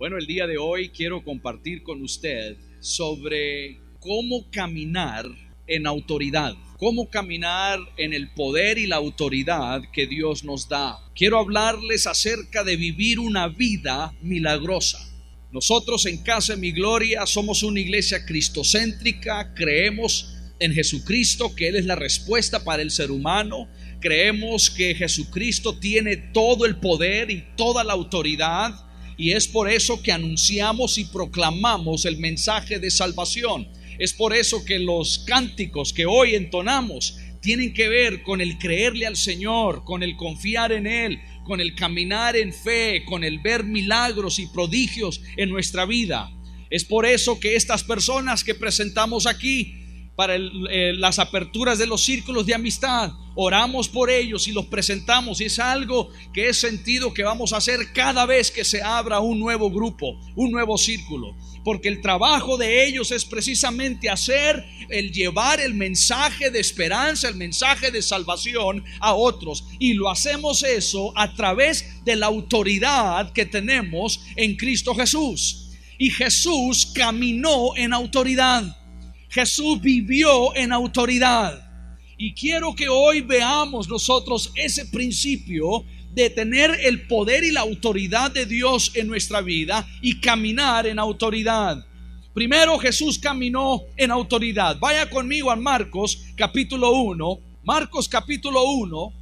Bueno, el día de hoy quiero compartir con usted sobre cómo caminar en autoridad, cómo caminar en el poder y la autoridad que Dios nos da. Quiero hablarles acerca de vivir una vida milagrosa. Nosotros en Casa de Mi Gloria somos una iglesia cristocéntrica, creemos en Jesucristo, que Él es la respuesta para el ser humano. Creemos que Jesucristo tiene todo el poder y toda la autoridad. Y es por eso que anunciamos y proclamamos el mensaje de salvación. Es por eso que los cánticos que hoy entonamos tienen que ver con el creerle al Señor, con el confiar en Él, con el caminar en fe, con el ver milagros y prodigios en nuestra vida. Es por eso que estas personas que presentamos aquí para las aperturas de los círculos de amistad, oramos por ellos y los presentamos, y es algo que es sentido que vamos a hacer cada vez que se abra un nuevo grupo, un nuevo círculo, porque el trabajo de ellos es precisamente el llevar el mensaje de esperanza, el mensaje de salvación a otros, y lo hacemos eso a través de la autoridad que tenemos en Cristo Jesús. Y Jesús caminó en autoridad. Jesús vivió en autoridad, y quiero que hoy veamos nosotros ese principio de tener el poder y la autoridad de Dios en nuestra vida y caminar en autoridad. Primero, Jesús caminó en autoridad. Vaya conmigo a Marcos capítulo 1. Marcos capítulo 1,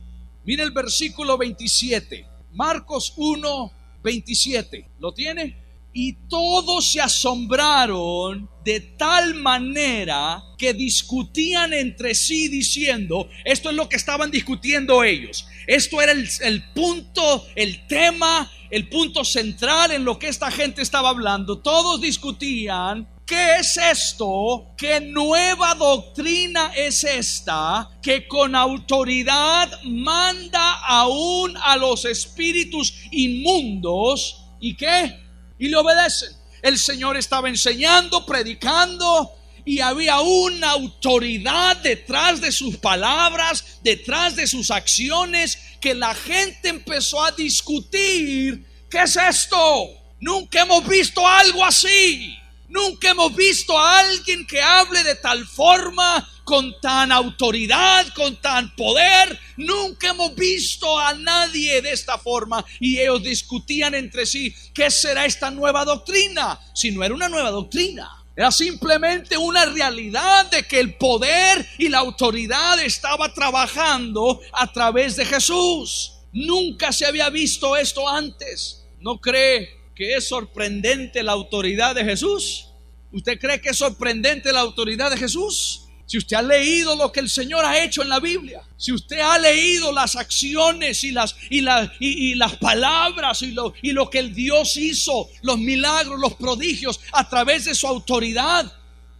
mire el versículo 27. Marcos 1, 27. ¿Lo tiene? Y todos se asombraron de tal manera que discutían entre sí diciendo, esto es lo que estaban discutiendo ellos. Esto era el punto, el tema, el punto central en lo que esta gente estaba hablando. Todos discutían, ¿qué es esto? ¿Qué nueva doctrina es esta que con autoridad manda aún a los espíritus inmundos? ¿Y qué? Y le obedecen. El Señor estaba enseñando, predicando, y había una autoridad detrás de sus palabras, detrás de sus acciones, que la gente empezó a discutir. ¿Qué es esto? Nunca hemos visto algo así. Nunca hemos visto a alguien que hable de tal forma, con tan autoridad, con tan poder. Nunca hemos visto a nadie de esta forma. Y ellos discutían entre sí, ¿qué será esta nueva doctrina? Si no era una nueva doctrina, era simplemente una realidad de que el poder y la autoridad estaba trabajando a través de Jesús. Nunca se había visto esto antes. ¿No cree que es sorprendente la autoridad de Jesús? ¿Usted cree que es sorprendente la autoridad de Jesús? Si usted ha leído lo que el Señor ha hecho en la Biblia, si usted ha leído las acciones y las palabras y lo que el Dios hizo, los milagros, los prodigios a través de su autoridad,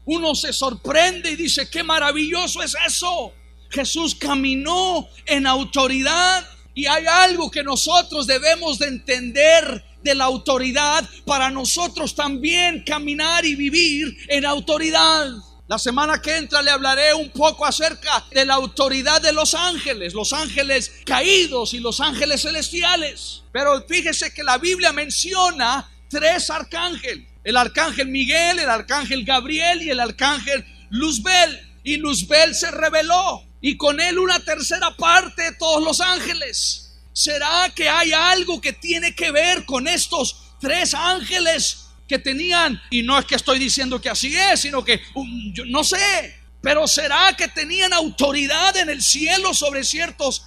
uno se sorprende y dice, qué maravilloso es eso. Jesús caminó en autoridad, y hay algo que nosotros debemos de entender de la autoridad para nosotros también caminar y vivir en autoridad. La semana que entra le hablaré un poco acerca de la autoridad de los ángeles caídos y los ángeles celestiales. Pero fíjese que la Biblia menciona 3 arcángeles: el arcángel Miguel, el arcángel Gabriel y el arcángel Luzbel. Y Luzbel se rebeló, y con él una tercera parte de todos los ángeles. ¿Será que hay algo que tiene que ver con estos 3 ángeles que tenían? Y no es que estoy diciendo que así es, sino que yo no sé, pero ¿será que tenían autoridad en el cielo sobre ciertos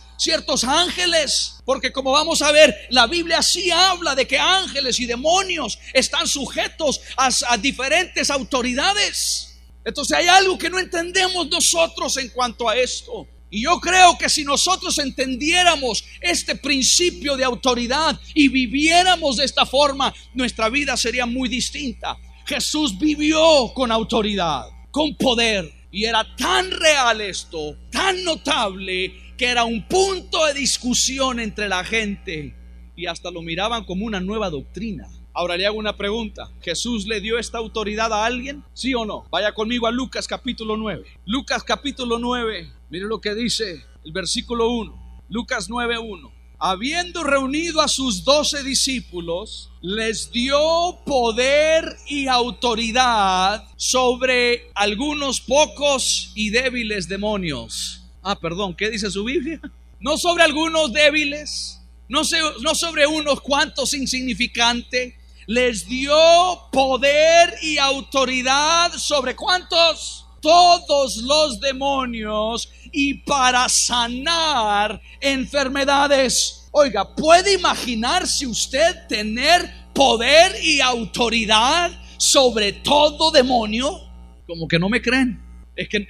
ángeles? Porque como vamos a ver, la Biblia sí habla de que ángeles y demonios están sujetos a diferentes autoridades. Entonces hay algo que no entendemos nosotros en cuanto a esto. Y yo creo que si nosotros entendiéramos este principio de autoridad y viviéramos de esta forma, nuestra vida sería muy distinta. Jesús vivió con autoridad, con poder, y era tan real esto, tan notable, que era un punto de discusión entre la gente, y hasta lo miraban como una nueva doctrina. Ahora le hago una pregunta: ¿Jesús le dio esta autoridad a alguien? ¿Sí o no? Vaya conmigo a Lucas capítulo 9. Lucas capítulo 9, mire lo que dice el versículo 1. Lucas 9:1. habiendo reunido a sus 12 discípulos, les dio poder y autoridad sobre algunos pocos y débiles demonios. Perdón, ¿qué dice su Biblia? No sobre algunos débiles, no sobre unos cuantos insignificantes. Les dio poder y autoridad sobre ¿cuántos? Todos los demonios, y para sanar enfermedades. Oiga, ¿puede imaginarse usted tener poder y autoridad sobre todo demonio? Como que no me creen. Es que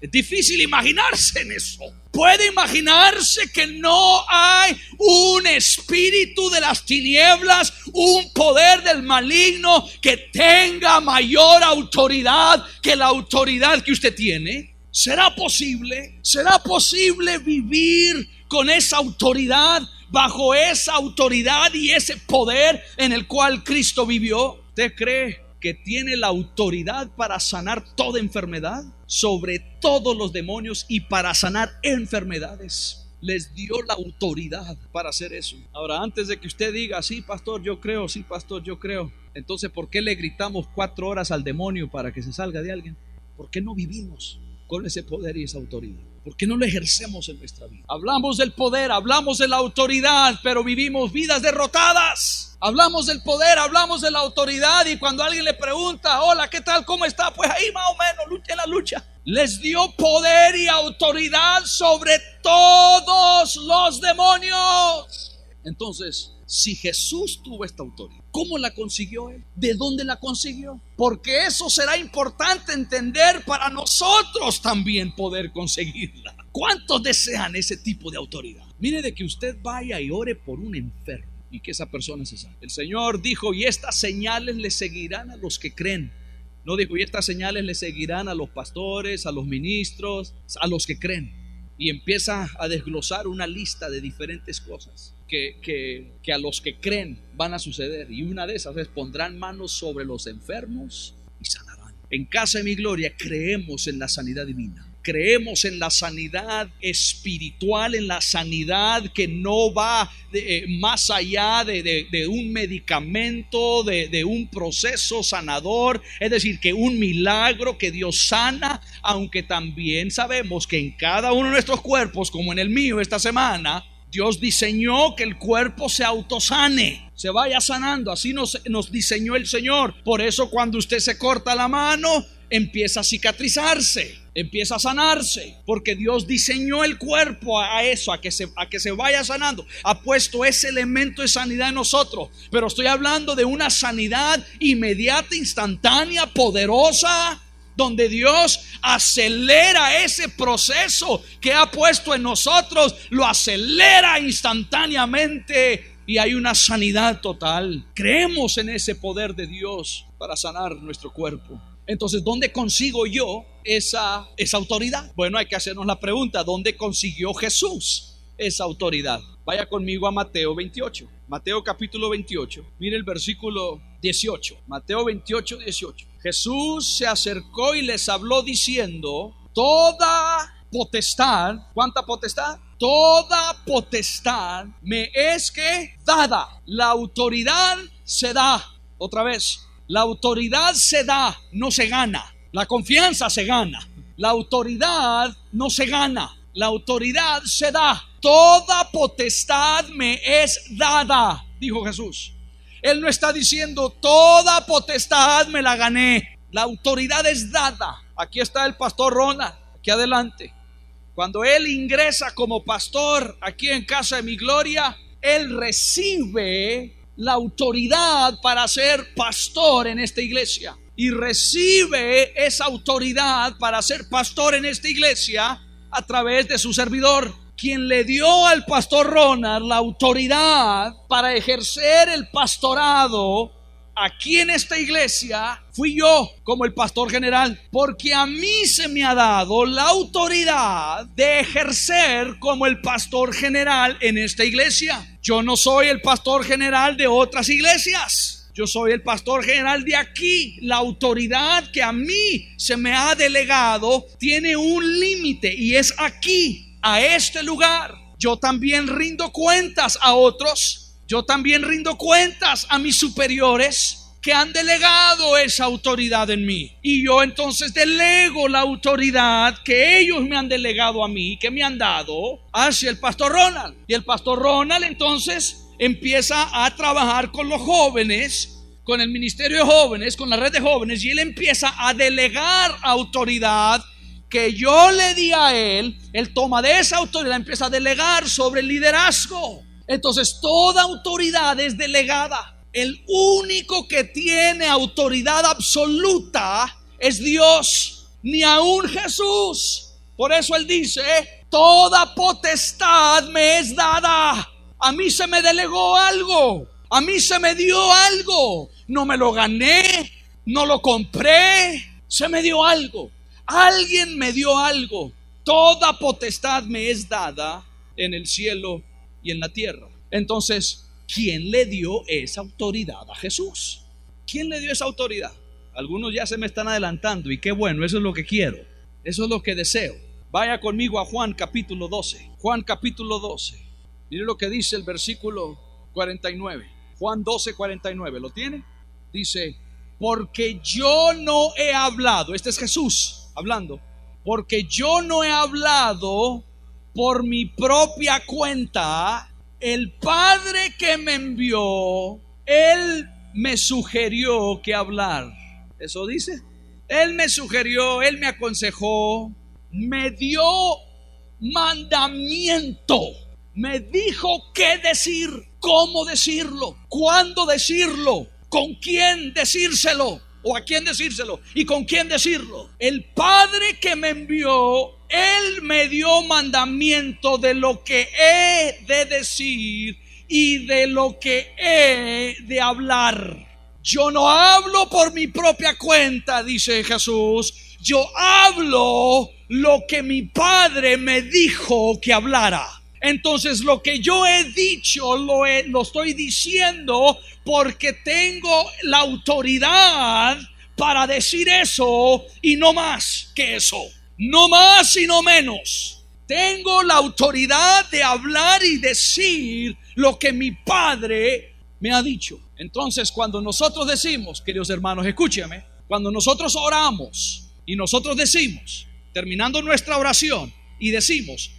es difícil imaginarse en eso. ¿Puede imaginarse que no hay un espíritu de las tinieblas, un poder del maligno que tenga mayor autoridad que la autoridad que usted tiene? ¿Será posible? ¿Será posible vivir con esa autoridad, bajo esa autoridad y ese poder en el cual Cristo vivió? ¿Usted cree que tiene la autoridad para sanar toda enfermedad, sobre todos los demonios y para sanar enfermedades? Les dio la autoridad para hacer eso. Ahora, antes de que usted diga, sí, pastor, yo creo, sí, pastor, yo creo, entonces, ¿por qué le gritamos 4 horas al demonio para que se salga de alguien? ¿Por qué no vivimos con ese poder y esa autoridad? ¿Por qué no lo ejercemos en nuestra vida? Hablamos del poder, hablamos de la autoridad, pero vivimos vidas derrotadas. Hablamos del poder, hablamos de la autoridad, y cuando alguien le pregunta, hola, ¿qué tal? ¿Cómo está? Pues ahí más o menos, lucha en la lucha. Les dio poder y autoridad sobre todos los demonios. Entonces, si Jesús tuvo esta autoridad, ¿cómo la consiguió Él? ¿De dónde la consiguió? Porque eso será importante entender para nosotros también poder conseguirla. ¿Cuántos desean ese tipo de autoridad? Mire, de que usted vaya y ore por un enfermo y que esa persona se sane. El Señor dijo, y estas señales le seguirán a los que creen. No dijo, y estas señales le seguirán a los pastores, a los ministros, a los que creen. Y empieza a desglosar una lista de diferentes cosas que a los que creen van a suceder. Y una de esas es, pondrán manos sobre los enfermos y sanarán. En Casa de Mi Gloria creemos en la sanidad divina. Creemos en la sanidad espiritual, en la sanidad que no va más allá de un medicamento, de un proceso sanador. Es decir, que un milagro que Dios sana, aunque también sabemos que en cada uno de nuestros cuerpos, como en el mío esta semana, Dios diseñó que el cuerpo se autosane, se vaya sanando. Así nos diseñó el Señor. Por eso cuando usted se corta la mano, empieza a cicatrizarse, empieza a sanarse, porque Dios diseñó el cuerpo a eso, a que se vaya sanando. Ha puesto ese elemento de sanidad en nosotros. Pero estoy hablando de una sanidad inmediata, instantánea, poderosa, donde Dios acelera ese proceso que ha puesto en nosotros, lo acelera instantáneamente y hay una sanidad total. Creemos en ese poder de Dios para sanar nuestro cuerpo. Entonces, ¿dónde consigo yo esa autoridad? Bueno, hay que hacernos la pregunta, ¿dónde consiguió Jesús esa autoridad? Vaya conmigo a Mateo 28. Mateo capítulo 28. Mire el versículo 18. Mateo 28, 18. Jesús se acercó y les habló diciendo, toda potestad, ¿cuánta potestad? Toda potestad me es que dada. La autoridad se da. Otra vez. La autoridad se da, no se gana. La confianza se gana. La autoridad no se gana. La autoridad se da. Toda potestad me es dada, dijo Jesús. Él no está diciendo toda potestad me la gané. La autoridad es dada. Aquí está el pastor Ronald, aquí adelante. Cuando él ingresa como pastor aquí en Casa de Mi Gloria, él recibe la autoridad para ser pastor en esta iglesia. Y recibe esa autoridad para ser pastor en esta iglesia a través de su servidor. Quien le dio al pastor Ronald la autoridad para ejercer el pastorado aquí en esta iglesia fui yo, como el pastor general, porque a mí se me ha dado la autoridad de ejercer como el pastor general en esta iglesia. Yo no soy el pastor general de otras iglesias, yo soy el pastor general de aquí. La autoridad que a mí se me ha delegado tiene un límite y es aquí, a este lugar. yo también rindo cuentas a otros, yo también rindo cuentas a mis superiores que han delegado esa autoridad en mí. Y yo entonces delego la autoridad que ellos me han delegado a mí, que me han dado, hacia el pastor Ronald. Y el pastor Ronald entonces empieza a trabajar con los jóvenes, con el ministerio de jóvenes, con la red de jóvenes, y él empieza a delegar autoridad que yo le di a él. Él toma de esa autoridad, empieza a delegar sobre el liderazgo. Entonces toda autoridad es delegada. El único que tiene autoridad absoluta es Dios, ni aun Jesús. Por eso él dice: toda potestad me es dada. A mí se me delegó algo, a mí se me dio algo. No me lo gané, no lo compré, se me dio algo. Alguien me dio algo. Toda potestad me es dada en el cielo y en la tierra. Entonces, ¿quién le dio esa autoridad a Jesús? ¿Quién le dio esa autoridad? Algunos ya se me están adelantando, y qué bueno, eso es lo que quiero, eso es lo que deseo. Vaya conmigo a Juan capítulo 12. Juan capítulo 12. Mire lo que dice el versículo 49. Juan 12, 49. ¿Lo tiene? Dice: porque yo no he hablado, este es Jesús hablando, porque yo no he hablado por mi propia cuenta. El Padre que me envió, Él me sugirió que hablar. Eso dice. Él me sugirió, Él me aconsejó, me dio mandamiento, me dijo qué decir, cómo decirlo, cuándo decirlo, con quién decírselo, o a quién decírselo y con quién decirlo. El Padre que me envió, Él me dio mandamiento de lo que he de decir y de lo que he de hablar. Yo no hablo por mi propia cuenta, dice Jesús. Yo hablo lo que mi Padre me dijo que hablara. Entonces lo que yo he dicho lo estoy diciendo porque tengo la autoridad para decir eso, y no más que eso. No más y no menos. Tengo la autoridad de hablar y decir lo que mi Padre me ha dicho. Entonces, cuando nosotros decimos, queridos hermanos, escúcheme, cuando nosotros oramos y nosotros decimos, terminando nuestra oración, y decimos: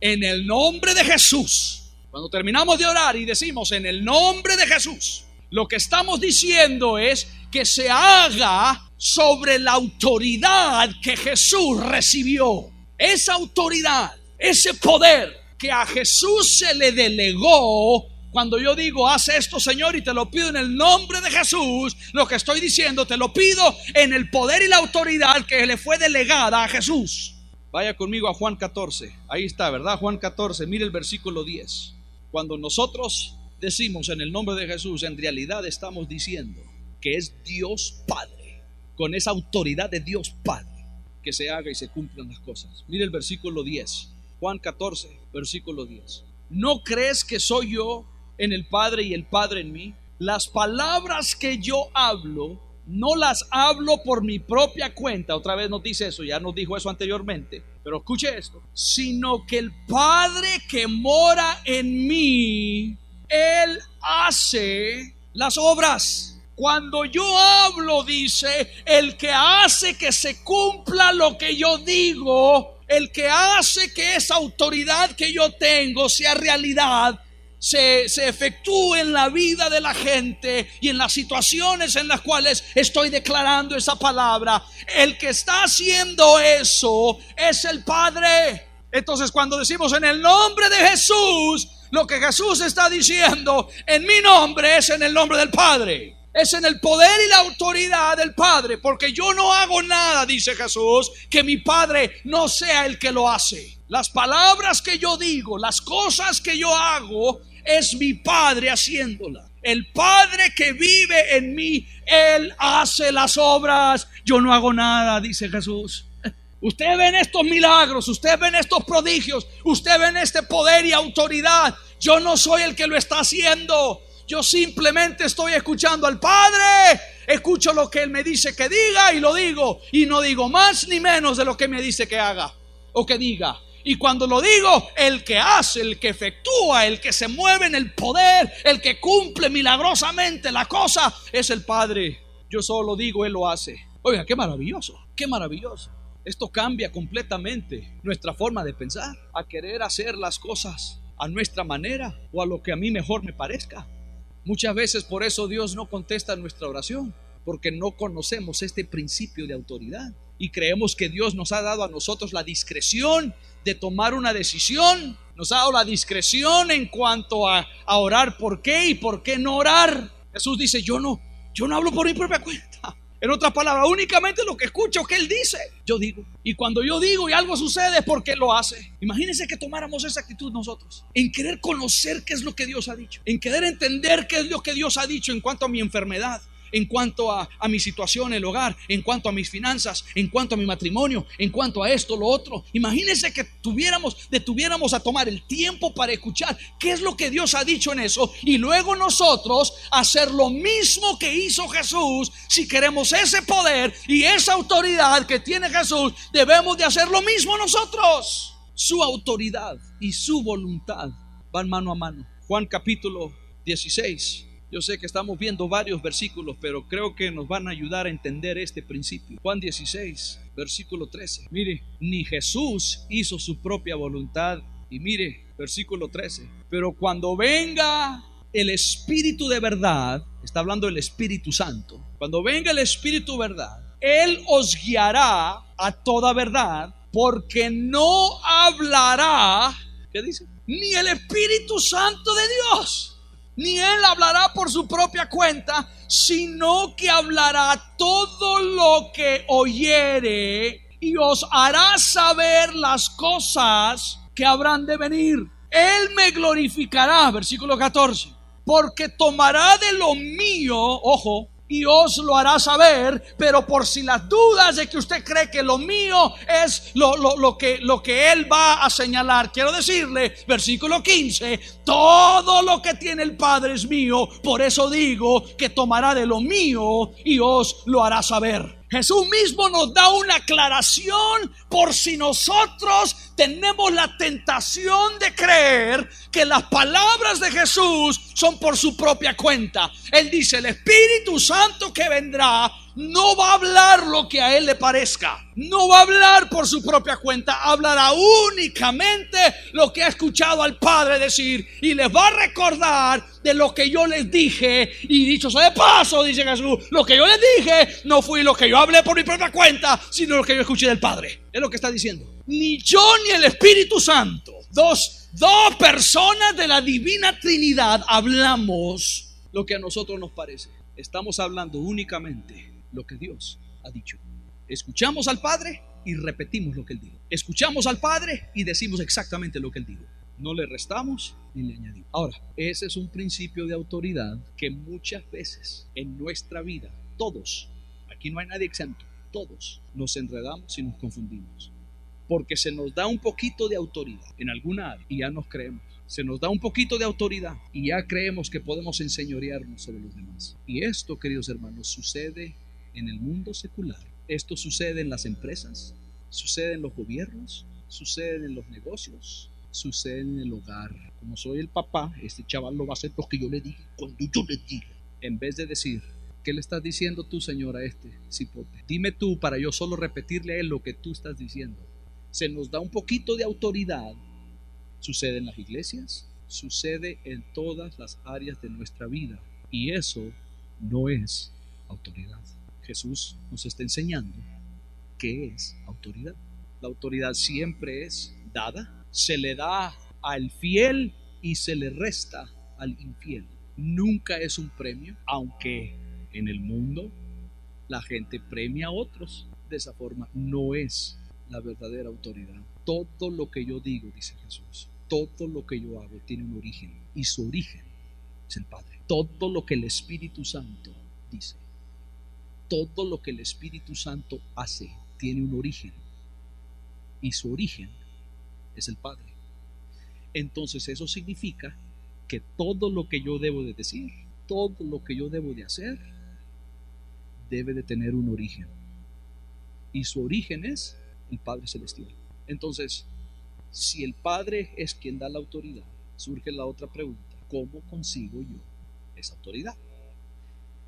en el nombre de Jesús. Cuando terminamos de orar y decimos: en el nombre de Jesús, lo que estamos diciendo es que se haga sobre la autoridad que Jesús recibió. Esa autoridad, ese poder que a Jesús se le delegó. Cuando yo digo: haz esto, Señor, y te lo pido en el nombre de Jesús, lo que estoy diciendo, te lo pido en el poder y la autoridad que le fue delegada a Jesús. Vaya conmigo a Juan 14. Ahí está, ¿verdad? Juan 14, mire el versículo 10. Cuando nosotros decimos en el nombre de Jesús, en realidad estamos diciendo que es Dios Padre, con esa autoridad de Dios Padre, que se haga y se cumplan las cosas. Mire el versículo 10. Juan 14, versículo 10. ¿No crees que soy yo en el Padre y el Padre en mí? Las palabras que yo hablo, no las hablo por mi propia cuenta. Otra vez nos dice eso, ya nos dijo eso anteriormente, pero escuche esto: sino que el Padre que mora en mí, Él hace las obras. Cuando yo hablo, dice, el que hace que se cumpla lo que yo digo, el que hace que esa autoridad que yo tengo sea realidad, se efectúe en la vida de la gente y en las situaciones en las cuales estoy declarando esa palabra. El que está haciendo eso es el Padre. Entonces, cuando decimos en el nombre de Jesús, lo que Jesús está diciendo: en mi nombre es en el nombre del Padre, es en el poder y la autoridad del Padre, porque yo no hago nada, dice Jesús, que mi Padre no sea el que lo hace. Las palabras que yo digo, las cosas que yo hago, es mi Padre haciéndolas. El Padre que vive en mí, Él hace las obras. Yo no hago nada, dice Jesús. Usted ven estos milagros, usted ven estos prodigios, usted ven este poder y autoridad. Yo no soy el que lo está haciendo. Yo simplemente estoy escuchando al Padre. Escucho lo que Él me dice que diga y lo digo. Y no digo más ni menos de lo que me dice que haga o que diga. Y cuando lo digo, el que hace, el que efectúa, el que se mueve en el poder, el que cumple milagrosamente la cosa, es el Padre. Yo solo digo, Él lo hace. Oiga, qué maravilloso, qué maravilloso. Esto cambia completamente nuestra forma de pensar, a querer hacer las cosas a nuestra manera o a lo que a mí mejor me parezca. Muchas veces por eso Dios no contesta nuestra oración, porque no conocemos este principio de autoridad y creemos que Dios nos ha dado a nosotros la discreción de tomar una decisión. Nos ha dado la discreción en cuanto a orar por qué y por qué no orar. Jesús dice, yo no hablo por mi propia cuenta. En otras palabras, únicamente lo que escucho que Él dice, yo digo. Y cuando yo digo y algo sucede es porque Él lo hace. Imagínense que tomáramos esa actitud nosotros, en querer conocer qué es lo que Dios ha dicho, en querer entender qué es lo que Dios ha dicho en cuanto a mi enfermedad, en cuanto a mi situación en el hogar, en cuanto a mis finanzas, en cuanto a mi matrimonio, en cuanto a esto, lo otro. Imagínense que detuviéramos a tomar el tiempo para escuchar qué es lo que Dios ha dicho en eso, y luego nosotros hacer lo mismo que hizo Jesús. Si queremos ese poder y esa autoridad que tiene Jesús, debemos de hacer lo mismo nosotros. Su autoridad y su voluntad van mano a mano. Juan capítulo 16. Yo sé que estamos viendo varios versículos, pero creo que nos van a ayudar a entender este principio. Juan 16, versículo 13. Mire, ni Jesús hizo su propia voluntad. Y mire, versículo 13. Pero cuando venga el Espíritu de verdad, está hablando del Espíritu Santo. Cuando venga el Espíritu de verdad, Él os guiará a toda verdad, porque no hablará, ¿qué dice? Ni el Espíritu Santo de Dios, ni Él hablará por su propia cuenta, sino que hablará todo lo que oyere y os hará saber las cosas que habrán de venir. Él me glorificará, versículo 14, porque tomará de lo mío, ojo, y os lo hará saber. Pero por si las dudas de que usted cree que lo mío es lo que Él va a señalar, quiero decirle, versículo 15, todo lo que tiene el Padre es mío, por eso digo que tomará de lo mío y os lo hará saber. Jesús mismo nos da una aclaración por si nosotros tenemos la tentación de creer que las palabras de Jesús son por su propia cuenta. Él dice, el Espíritu Santo que vendrá no va a hablar lo que a Él le parezca, no va a hablar por su propia cuenta, hablará únicamente lo que ha escuchado al Padre decir, y les va a recordar de lo que yo les dije. Y dicho sea de paso, dice Jesús, lo que yo les dije no fue lo que yo hablé por mi propia cuenta, sino lo que yo escuché del Padre. Es lo que está diciendo. Ni yo ni el Espíritu Santo, dos personas de la divina Trinidad, hablamos lo que a nosotros nos parece. Estamos hablando únicamente lo que Dios ha dicho. Escuchamos al Padre y repetimos lo que Él dijo. Escuchamos al Padre y decimos exactamente lo que Él dijo. No le restamos ni le añadimos. Ahora, ese es un principio de autoridad que muchas veces en nuestra vida, todos, aquí no hay nadie exento, todos nos enredamos y nos confundimos. Porque se nos da un poquito de autoridad en alguna área y ya nos creemos. Se nos da un poquito de autoridad y ya creemos que podemos enseñorearnos sobre los demás. Y esto, queridos hermanos, sucede en el mundo secular. Esto sucede en las empresas, sucede en los gobiernos, sucede en los negocios, sucede en el hogar. Como soy el papá, este chaval lo va a hacer porque yo le dije, cuando yo le diga. En vez de decir, ¿qué le estás diciendo tú, señora, a este cipote? Dime tú para yo solo repetirle a él lo que tú estás diciendo. Se nos da un poquito de autoridad. Sucede en las iglesias, sucede en todas las áreas de nuestra vida, y eso no es autoridad. Jesús nos está enseñando qué es autoridad. La autoridad siempre es dada, se le da al fiel y se le resta al infiel. Nunca es un premio, aunque en el mundo la gente premia a otros de esa forma. No es la verdadera autoridad. Todo lo que yo digo, dice Jesús, todo lo que yo hago tiene un origen, y su origen es el Padre. Todo lo que el Espíritu Santo dice, todo lo que el Espíritu Santo hace tiene un origen, y su origen es el Padre. Entonces eso significa que todo lo que yo debo de decir, todo lo que yo debo de hacer, debe de tener un origen, y su origen es el Padre Celestial. Entonces, Si el Padre es quien da la autoridad, surge la otra pregunta: ¿cómo consigo yo esa autoridad?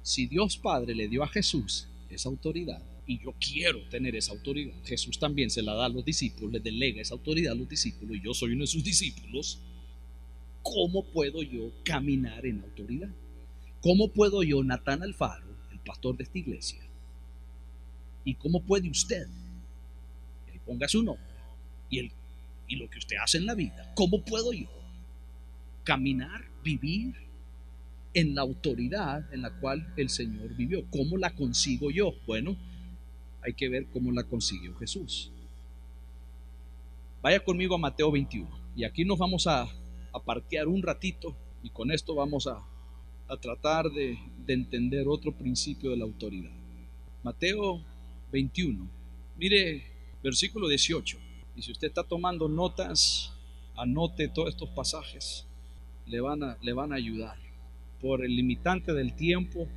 Si Dios Padre le dio a Jesús esa autoridad y yo quiero tener esa autoridad, Jesús también se la da a los discípulos, les delega esa autoridad a los discípulos y yo soy uno de sus discípulos. ¿Cómo puedo yo caminar en autoridad? ¿Cómo puedo yo, Natán Alfaro, el pastor de esta iglesia? ¿Y cómo puede usted? Y ahí ponga su nombre y lo que usted hace en la vida. ¿Cómo puedo yo caminar, vivir en la autoridad en la cual el Señor vivió? ¿Cómo la consigo yo? Bueno, hay que ver cómo la consiguió Jesús. Vaya conmigo a Mateo 21 y aquí nos vamos a parquear un ratito y con esto vamos a tratar de entender otro principio de la autoridad. Mateo 21, mire versículo 18, y si usted está tomando notas, anote todos estos pasajes, le van a ayudar. Por el limitante del tiempo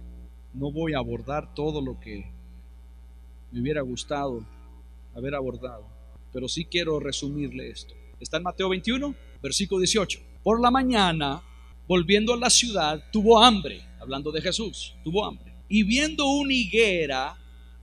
no voy a abordar todo lo que me hubiera gustado haber abordado, pero sí quiero resumirle esto. Está en Mateo 21, versículo 18. Por la mañana, volviendo a la ciudad, tuvo hambre, hablando de Jesús, tuvo hambre. Y viendo una higuera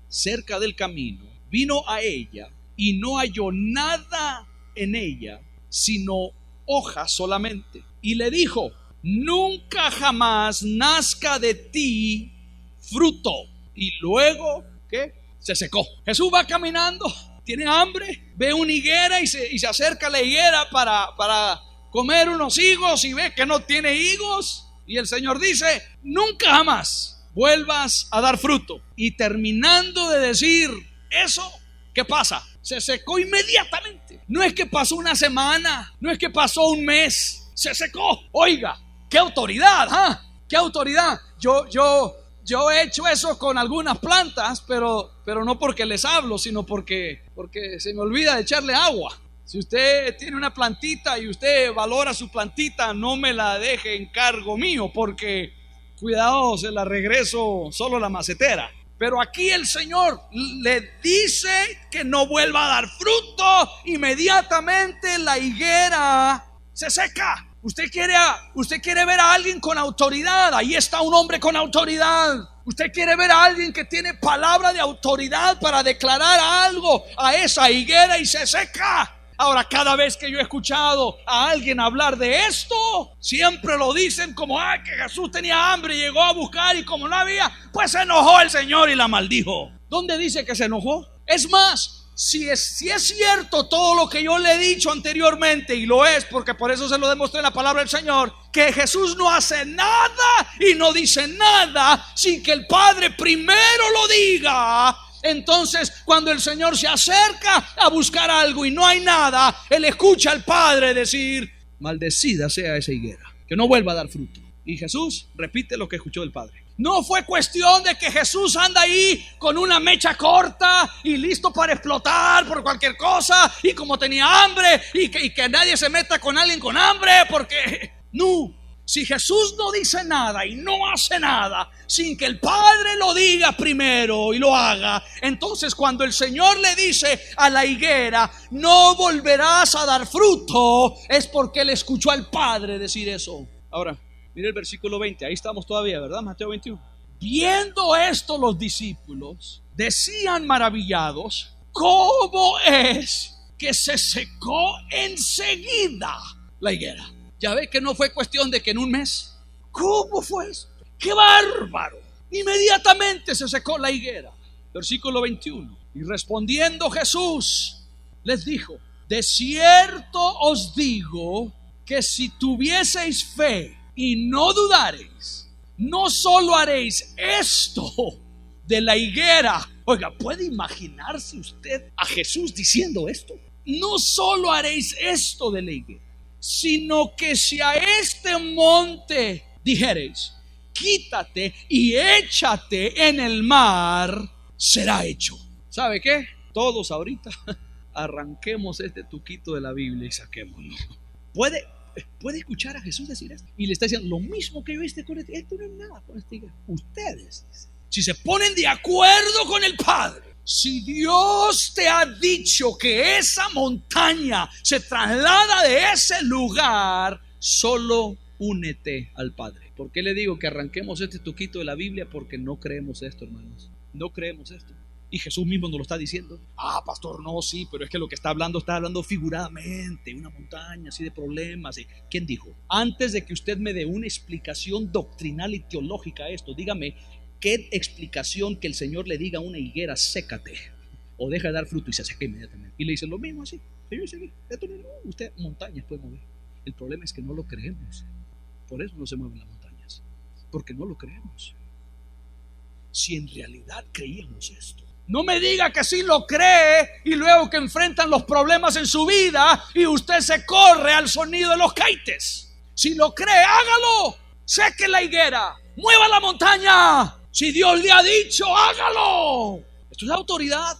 cerca del camino, vino a ella y no halló nada en ella, sino hojas solamente. Y le dijo: nunca jamás nazca de ti fruto. Y luego, ¿qué? Se secó. Jesús va caminando, tiene hambre, ve una higuera y se acerca a la higuera para comer unos higos y ve que no tiene higos. Y el Señor dice: nunca jamás vuelvas a dar fruto. Y terminando de decir eso, ¿qué pasa? Se secó inmediatamente. No es que pasó una semana, no es que pasó un mes, se secó. Oiga, ¡qué autoridad! ¡Qué autoridad! Yo he hecho eso con algunas plantas, pero no porque les hablo, sino porque se me olvida de echarle agua. Si usted tiene una plantita y usted valora su plantita, no me la deje en cargo mío, porque cuidado, se la regreso solo la macetera. Pero aquí el Señor le dice que no vuelva a dar fruto. Inmediatamente la higuera se seca. Usted quiere ver a alguien con autoridad. Ahí está un hombre con autoridad. Usted quiere ver a alguien que tiene palabra de autoridad para declarar algo a esa higuera y se seca. Ahora, cada vez que yo he escuchado a alguien hablar de esto, siempre lo dicen como que Jesús tenía hambre y llegó a buscar y como no había, pues se enojó el Señor y la maldijo. ¿Dónde dice que se enojó? Es más, si es cierto todo lo que yo le he dicho anteriormente, y lo es porque por eso se lo demostré en la palabra del Señor, que Jesús no hace nada y no dice nada sin que el Padre primero lo diga. Entonces, cuando el Señor se acerca a buscar algo y no hay nada, Él escucha al Padre decir: maldecida sea esa higuera, que no vuelva a dar fruto. Y Jesús repite lo que escuchó del Padre. No fue cuestión de que Jesús anda ahí con una mecha corta y listo para explotar por cualquier cosa, y como tenía hambre y que nadie se meta con alguien con hambre, porque no. Si Jesús no dice nada y no hace nada sin que el Padre lo diga primero y lo haga, entonces cuando el Señor le dice a la higuera: no volverás a dar fruto, es porque Él escuchó al Padre decir eso. Ahora, mire el versículo 20, ahí estamos todavía, ¿verdad? Mateo 21. Viendo esto, los discípulos decían maravillados: ¿cómo es que se secó enseguida la higuera? Ya ve que no fue cuestión de que en un mes. ¿Cómo fue esto? ¡Qué bárbaro! Inmediatamente se secó la higuera. Versículo 21. Y respondiendo Jesús les dijo: de cierto os digo que si tuvieseis fe y no dudareis, no solo haréis esto de la higuera. Oiga, ¿puede imaginarse usted a Jesús diciendo esto? No solo haréis esto de la higuera, sino que si a este monte dijereis: quítate y échate en el mar, será hecho. ¿Sabe qué? Todos ahorita arranquemos este tuquito de la Biblia y saquémoslo. ¿Puede escuchar a Jesús decir esto? Y le está diciendo lo mismo que yo hice con esto no es nada con este. Ustedes, si se ponen de acuerdo con el Padre, Si Dios te ha dicho que esa montaña se traslada de ese lugar, solo únete al Padre. ¿Por qué le digo que arranquemos este tuquito de la Biblia? Porque no creemos esto, hermanos. No creemos esto. Y Jesús mismo nos lo está diciendo. Pastor, no, sí, pero es que lo que está hablando figuradamente, una montaña así de problemas. ¿Quién dijo? Antes de que usted me dé una explicación doctrinal y teológica a esto, dígame, ¿qué explicación que el Señor le diga a una higuera, sécate o deja de dar fruto y se seca inmediatamente? Y le dice lo mismo así. Usted montañas puede mover. El problema es que no lo creemos. Por eso no se mueven las montañas, porque no lo creemos. Si en realidad creíamos esto, no me diga que sí lo cree y luego que enfrentan los problemas en su vida y usted se corre al sonido de los caites. Si lo cree, hágalo. Seque la higuera, mueva la montaña. Si Dios le ha dicho, hágalo. Esto es autoridad.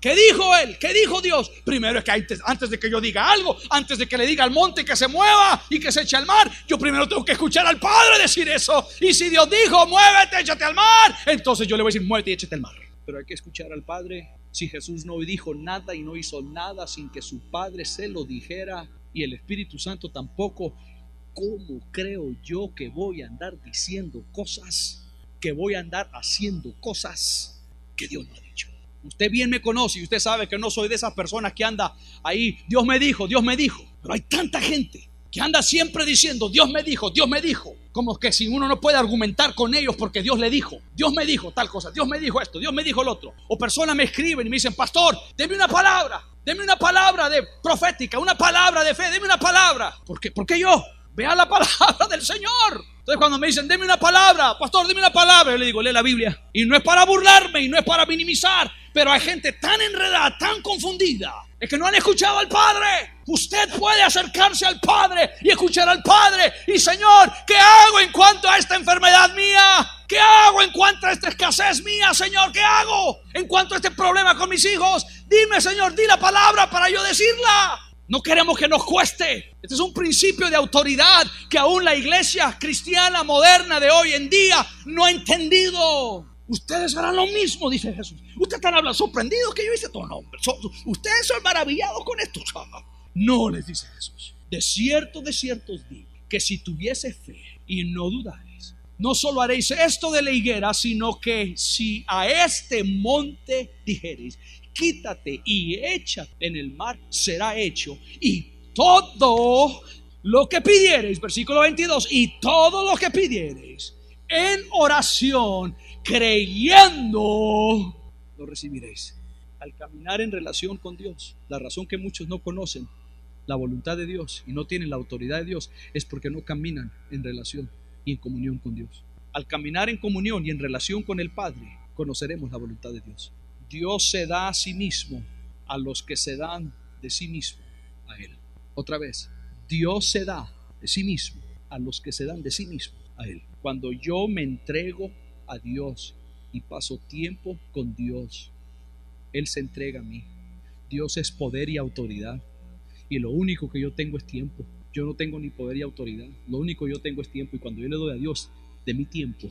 ¿Qué dijo él? ¿Qué dijo Dios? Primero es que antes de que yo diga algo, antes de que le diga al monte que se mueva y que se eche al mar, yo primero tengo que escuchar al Padre decir eso. Y si Dios dijo, muévete, échate al mar, entonces yo le voy a decir, muévete y échate al mar. Pero hay que escuchar al Padre. Si Jesús no dijo nada y no hizo nada sin que su Padre se lo dijera, y el Espíritu Santo tampoco, ¿cómo creo yo que voy a andar diciendo cosas, que voy a andar haciendo cosas que Dios no ha dicho? Usted bien me conoce y usted sabe que no soy de esas personas que anda ahí, Dios me dijo. Pero hay tanta gente que anda siempre diciendo, Dios me dijo. Como que si uno no puede argumentar con ellos porque Dios le dijo, Dios me dijo tal cosa, Dios me dijo esto, Dios me dijo lo otro. O personas me escriben y me dicen, pastor, deme una palabra de profética, una palabra de fe, deme una palabra. ¿Por qué yo? Vea la palabra del Señor. Entonces cuando me dicen, deme una palabra, pastor, deme una palabra, yo le digo, lee la Biblia. Y no es para burlarme y no es para minimizar, pero hay gente tan enredada, tan confundida, es que no han escuchado al Padre. Usted puede acercarse al Padre y escuchar al Padre. Y Señor, ¿qué hago en cuanto a esta enfermedad mía? ¿Qué hago en cuanto a esta escasez mía, Señor? ¿Qué hago en cuanto a este problema con mis hijos? Dime, Señor, di la palabra para yo decirla. No queremos que nos cueste. Este es un principio de autoridad que aún la iglesia cristiana moderna de hoy en día no ha entendido. Ustedes harán lo mismo, dice Jesús. Ustedes están hablando sorprendidos que yo hice todo. No, ustedes son maravillados con esto. No, les dice Jesús. De cierto os digo que si tuviese fe y no dudaréis, no solo haréis esto de la higuera, sino que si a este monte dijereis, quítate y échate en el mar, será hecho. Y todo lo que pidiereis, versículo 22, y todo lo que pidiereis en oración, creyendo, lo recibiréis. Al caminar en relación con Dios, la razón que muchos no conocen la voluntad de Dios y no tienen la autoridad de Dios es porque no caminan en relación y en comunión con Dios. Al caminar en comunión y en relación con el Padre, conoceremos la voluntad de Dios. Dios se da a sí mismo a los que se dan de sí mismo a Él. Otra vez, Dios se da de sí mismo a los que se dan de sí mismo a Él. Cuando yo me entrego a Dios y paso tiempo con Dios, Él se entrega a mí. Dios es poder y autoridad, y lo único que yo tengo es tiempo. Yo no tengo ni poder y autoridad, lo único que yo tengo es tiempo, y cuando yo le doy a Dios de mi tiempo,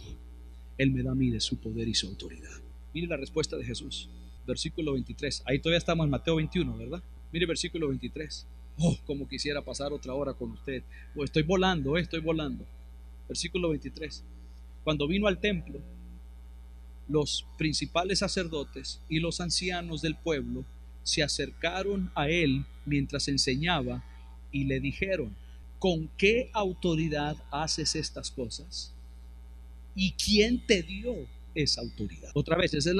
Él me da a mí de su poder y su autoridad. Mire la respuesta de Jesús, versículo 23. Ahí todavía estamos en Mateo 21, ¿verdad? Mire versículo 23. Como quisiera pasar otra hora con usted. Estoy volando. Versículo 23. Cuando vino al templo, los principales sacerdotes y los ancianos del pueblo se acercaron a él mientras enseñaba y le dijeron, ¿con qué autoridad haces estas cosas? ¿Y quién te dio esa autoridad? Otra vez, esa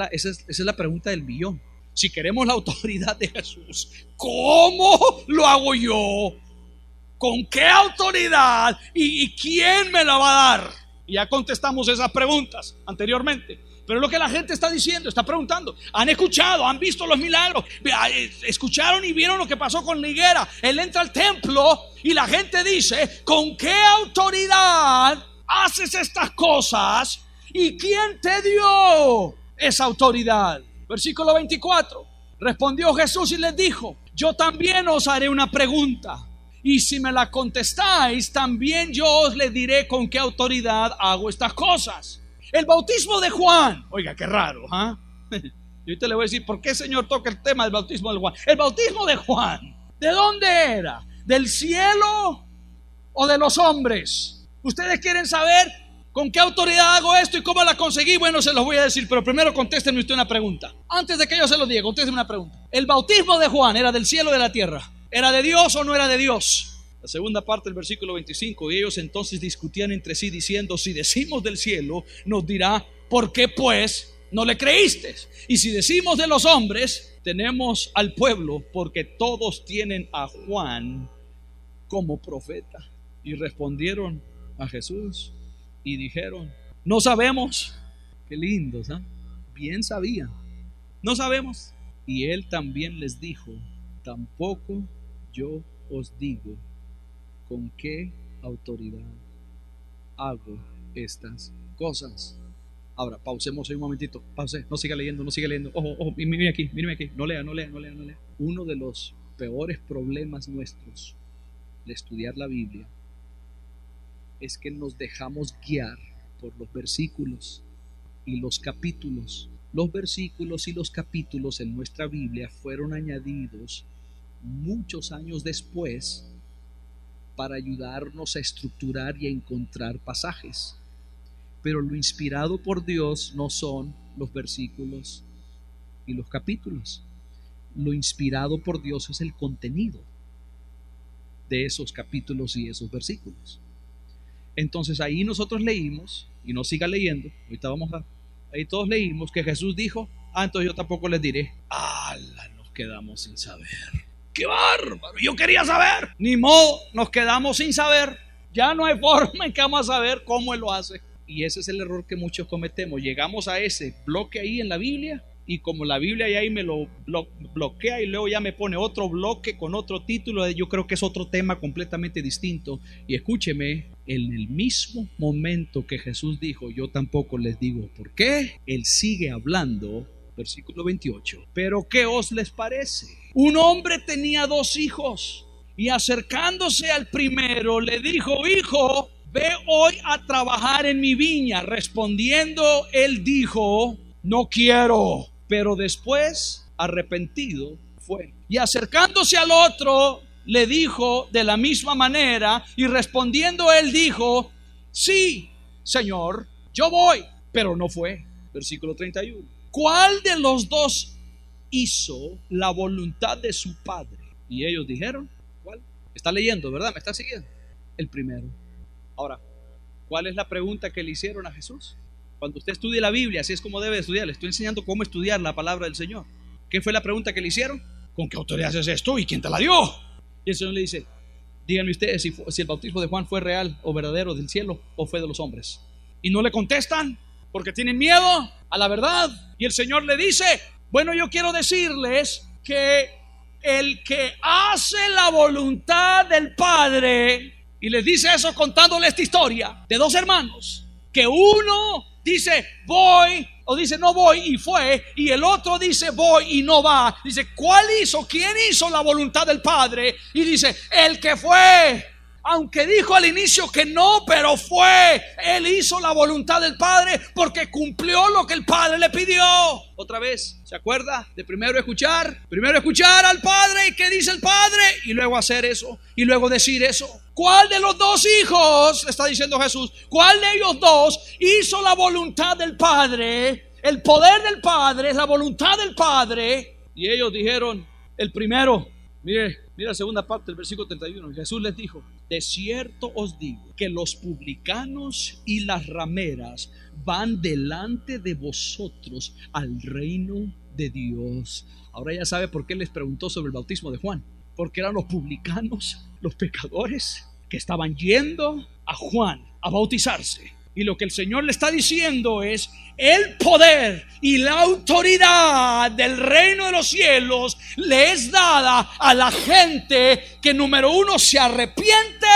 es la pregunta del millón. Si queremos la autoridad de Jesús, ¿cómo lo hago yo? ¿Con qué autoridad? ¿Y quién me la va a dar? Y ya contestamos esas preguntas anteriormente. Pero lo que la gente está diciendo, está preguntando. Han escuchado, han visto los milagros, escucharon y vieron lo que pasó con la higuera. Él entra al templo y la gente dice, ¿con qué autoridad haces estas cosas? ¿Y quién te dio esa autoridad? Versículo 24. Respondió Jesús y les dijo, yo también os haré una pregunta, y si me la contestáis, también yo os le diré con qué autoridad hago estas cosas. El bautismo de Juan, oiga, qué raro, Y ahorita le voy a decir, ¿por qué, Señor, toca el tema del bautismo de Juan? El bautismo de Juan, ¿de dónde era? ¿Del cielo o de los hombres? ¿Ustedes quieren saber con qué autoridad hago esto y cómo la conseguí? Bueno, se los voy a decir, pero primero contéstenme usted una pregunta. Antes de que yo se los diga, contéstenme una pregunta. ¿El bautismo de Juan era del cielo o de la tierra? ¿Era de Dios o no era de Dios? La segunda parte del versículo 25, y ellos entonces discutían entre sí diciendo, si decimos del cielo, nos dirá, ¿por qué pues no le creíste? Y si decimos de los hombres, tenemos al pueblo, porque todos tienen a Juan como profeta. Y respondieron a Jesús y dijeron, no sabemos. Qué lindos, ¿eh? Bien sabían. No sabemos. Y él también les dijo, tampoco yo os digo con qué autoridad hago estas cosas. Ahora, pausemos ahí un momentito. Pause, no siga leyendo, no siga leyendo. Ojo, míreme aquí. No lea. Uno de los peores problemas nuestros de estudiar la Biblia es que nos dejamos guiar por los versículos y los capítulos. Los versículos y los capítulos en nuestra Biblia fueron añadidos muchos años después para ayudarnos a estructurar y a encontrar pasajes. Pero lo inspirado por Dios no son los versículos y los capítulos. Lo inspirado por Dios es el contenido de esos capítulos y esos versículos. Entonces ahí nosotros leímos, y no siga leyendo, ahí todos leímos que Jesús dijo, entonces yo tampoco les diré. Nos quedamos sin saber. ¡Qué bárbaro! Yo quería saber. Ni modo, nos quedamos sin saber. Ya no hay forma en que vamos a saber cómo Él lo hace. Y ese es el error que muchos cometemos. Llegamos a ese bloque ahí en la Biblia, y como la Biblia ya ahí me lo bloquea y luego ya me pone otro bloque con otro título, yo creo que es otro tema completamente distinto. Y escúcheme, en el mismo momento que Jesús dijo, yo tampoco les digo por qué, Él sigue hablando, versículo 28. Pero ¿qué os les parece? Un hombre tenía 2 hijos, y acercándose al primero le dijo, hijo, ve hoy a trabajar en mi viña. Respondiendo él dijo, no quiero. Pero después, arrepentido, fue. Y acercándose al otro, le dijo de la misma manera, y respondiendo él dijo, sí, Señor, yo voy. Pero no fue. Versículo 31. ¿Cuál de los 2 hizo la voluntad de su padre? Y ellos dijeron, ¿cuál? Está leyendo, ¿verdad? ¿Me está siguiendo? El primero. Ahora, ¿cuál es la pregunta que le hicieron a Jesús? Cuando usted estudie la Biblia, así es como debe estudiar. Le estoy enseñando cómo estudiar la palabra del Señor. ¿Qué fue la pregunta que le hicieron? ¿Con qué autoridad haces esto y quién te la dio? Y el Señor le dice, díganme ustedes si el bautismo de Juan fue real o verdadero del cielo o fue de los hombres. Y no le contestan porque tienen miedo a la verdad. Y el Señor le dice, bueno, yo quiero decirles que el que hace la voluntad del Padre, y les dice eso contándole esta historia de 2 hermanos, que uno dice voy, o dice no voy y fue, y el otro dice voy y no va. Dice, ¿cuál hizo? ¿Quién hizo la voluntad del Padre? Y dice, el que fue. Aunque dijo al inicio que no, pero fue. Él hizo la voluntad del Padre porque cumplió lo que el Padre le pidió. Otra vez, ¿se acuerda? De primero escuchar al Padre y qué dice el Padre, y luego hacer eso, y luego decir eso. ¿Cuál de los 2 hijos, le está diciendo Jesús, cuál de ellos 2 hizo la voluntad del Padre? El poder del Padre es la voluntad del Padre. Y ellos dijeron, el primero. Mire la segunda parte del versículo 31. Jesús les dijo, de cierto os digo que los publicanos y las rameras van delante de vosotros al reino de Dios. Ahora ya sabe por qué les preguntó sobre el bautismo de Juan. Porque eran los publicanos, los pecadores, que estaban yendo a Juan a bautizarse. Y lo que el Señor le está diciendo es, el poder y la autoridad del reino de los cielos le es dada a la gente que, número 1, se arrepiente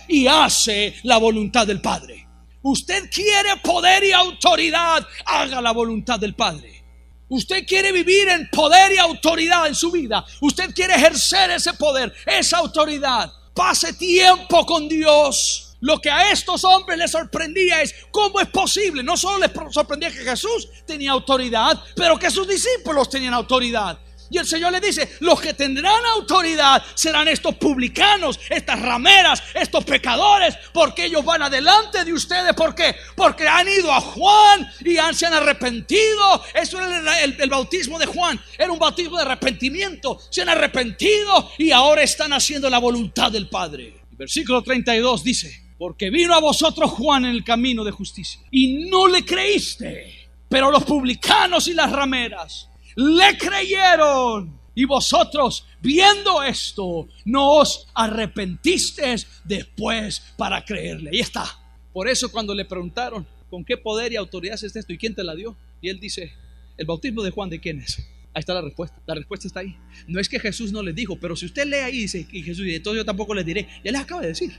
y hace la voluntad del Padre. Usted quiere poder y autoridad, haga la voluntad del Padre. Usted quiere vivir en poder y autoridad en su vida. Usted quiere ejercer ese poder, esa autoridad. Pase tiempo con Dios. Lo que a estos hombres les sorprendía es cómo es posible. No solo les sorprendía que Jesús tenía autoridad, pero que sus discípulos tenían autoridad. Y el Señor les dice: los que tendrán autoridad serán estos publicanos, estas rameras, estos pecadores, porque ellos van adelante de ustedes. ¿Por qué? Porque han ido a Juan y se han arrepentido. Eso era el bautismo de Juan. Era un bautismo de arrepentimiento. Se han arrepentido y ahora están haciendo la voluntad del Padre. El versículo 32 dice: porque vino a vosotros Juan en el camino de justicia y no le creíste, pero los publicanos y las rameras le creyeron. Y vosotros, viendo esto, no os arrepentisteis después para creerle. Ahí está. Por eso cuando le preguntaron: ¿con qué poder y autoridad es esto? ¿Y quién te la dio? Y él dice: ¿el bautismo de Juan de quién es? Ahí está la respuesta. La respuesta está ahí. No es que Jesús no les dijo, pero si usted lee ahí, dice, y Jesús dice: entonces yo tampoco les diré. Ya les acaba de decir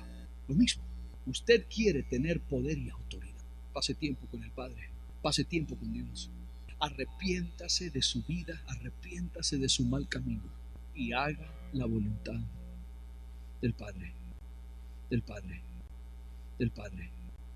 lo mismo. Usted quiere tener poder y autoridad. Pase tiempo con el Padre. Pase tiempo con Dios. Arrepiéntase de su vida, arrepiéntase de su mal camino y haga la voluntad del Padre, del Padre, del Padre.